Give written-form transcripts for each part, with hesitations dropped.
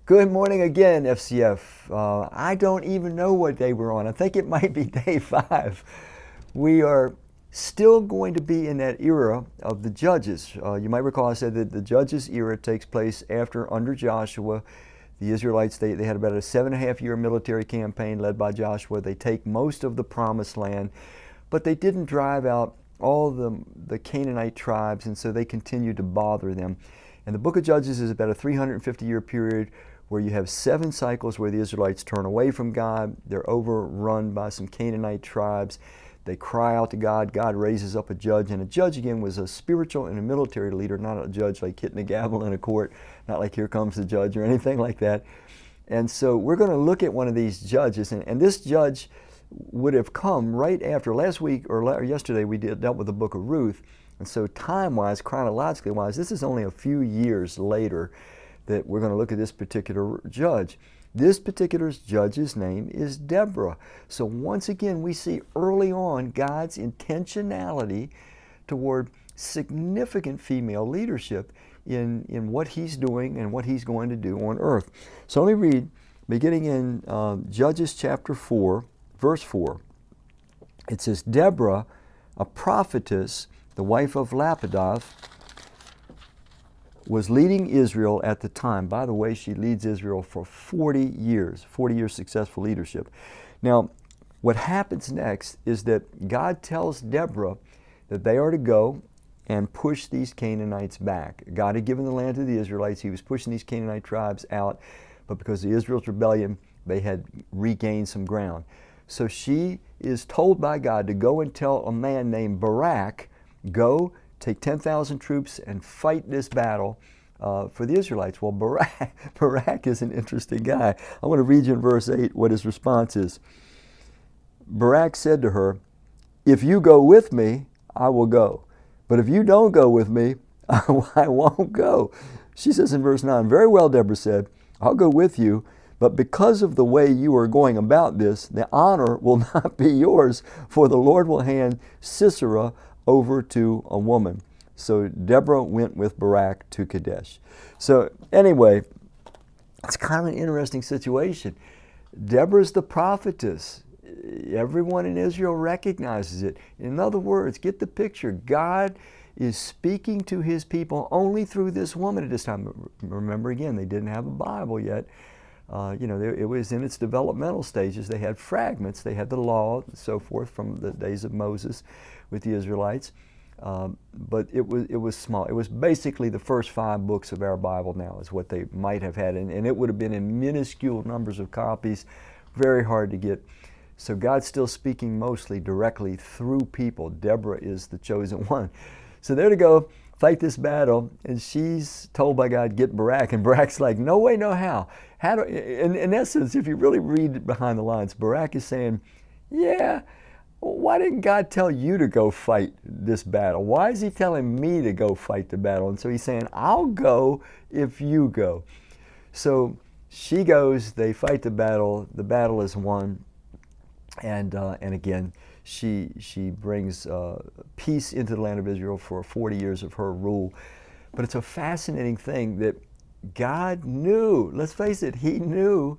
Good morning again, FCF. I don't even know what day we're on. I think it might be day 5. We are still going to be in that era of the Judges. You might recall I said that the Judges era takes place under Joshua. The Israelites, they had about a 7.5-year military campaign led by Joshua. They take most of the Promised Land, but they didn't drive out all the Canaanite tribes, and so they continued to bother them. And the book of Judges is about a 350-year period where you have 7 cycles where the Israelites turn away from God. They're overrun by some Canaanite tribes. They cry out to God. God raises up a judge, and a judge again was a spiritual and a military leader, not a judge like hitting a gavel in a court, not like here comes the judge or anything like that. And so we're going to look at one of these judges, and this judge would have come right after last week or yesterday we dealt with the book of Ruth. And so time-wise, chronologically wise, this is only a few years later that we're going to look at this particular judge. This particular judge's name is Deborah. So once again, we see early on God's intentionality toward significant female leadership in what He's doing and what He's going to do on earth. So let me read, beginning in Judges chapter 4, verse 4. It says, Deborah, a prophetess, the wife of Lapidoth, was leading Israel at the time. By the way, she leads Israel for 40 years successful leadership. Now, what happens next is that God tells Deborah that they are to go and push these Canaanites back. God had given the land to the Israelites. He was pushing these Canaanite tribes out, but because of Israel's rebellion, they had regained some ground. So she is told by God to go and tell a man named Barak, go take 10,000 troops and fight this battle for the Israelites. Well, Barak is an interesting guy. I want to read you in verse 8 what his response is. Barak said to her, if you go with me, I will go. But if you don't go with me, I won't go. She says in verse 9, very well, Deborah said, I'll go with you, but because of the way you are going about this, the honor will not be yours, for the Lord will hand Sisera over to a woman. So Deborah went with Barak to Kadesh. So anyway, it's kind of an interesting situation. Deborah's the prophetess. Everyone in Israel recognizes it. In other words, get the picture. God is speaking to His people only through this woman at this time. Remember again, they didn't have a Bible yet. It was in its developmental stages. They had fragments. They had the law and so forth from the days of Moses with the Israelites. But it was small. It was basically the first 5 books of our Bible now is what they might have had. And it would have been in minuscule numbers of copies, very hard to get. So God's still speaking mostly directly through people. Deborah is the chosen one. So they're to go fight this battle, and she's told by God, get Barak. And Barak's like, no way, no how. In essence, if you really read behind the lines, Barak is saying, yeah, why didn't God tell you to go fight this battle? Why is He telling me to go fight the battle? And so he's saying, I'll go if you go. So she goes, they fight the battle is won, and again, she brings peace into the land of Israel for 40 years of her rule. But it's a fascinating thing that God knew, let's face it, He knew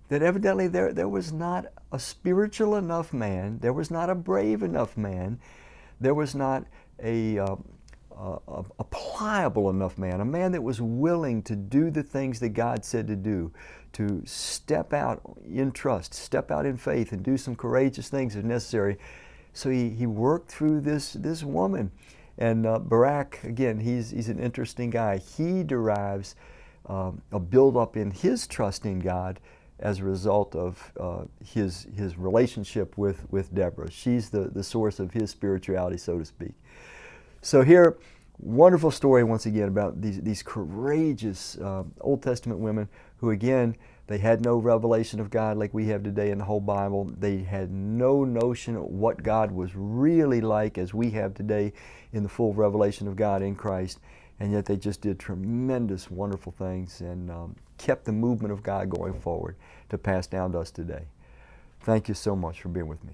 that evidently there was not a spiritual enough man, there was not a brave enough man, there was not a pliable enough man, a man that was willing to do the things that God said to do, to step out in trust, step out in faith, and do some courageous things if necessary. So he worked through this woman. And Barak, again, he's an interesting guy. He derives a buildup in his trust in God as a result of his relationship with Deborah. She's the source of his spirituality, so to speak. So here, wonderful story once again about these courageous Old Testament women who, again, they had no revelation of God like we have today in the whole Bible. They had no notion of what God was really like as we have today in the full revelation of God in Christ. And yet they just did tremendous, wonderful things and kept the movement of God going forward to pass down to us today. Thank you so much for being with me.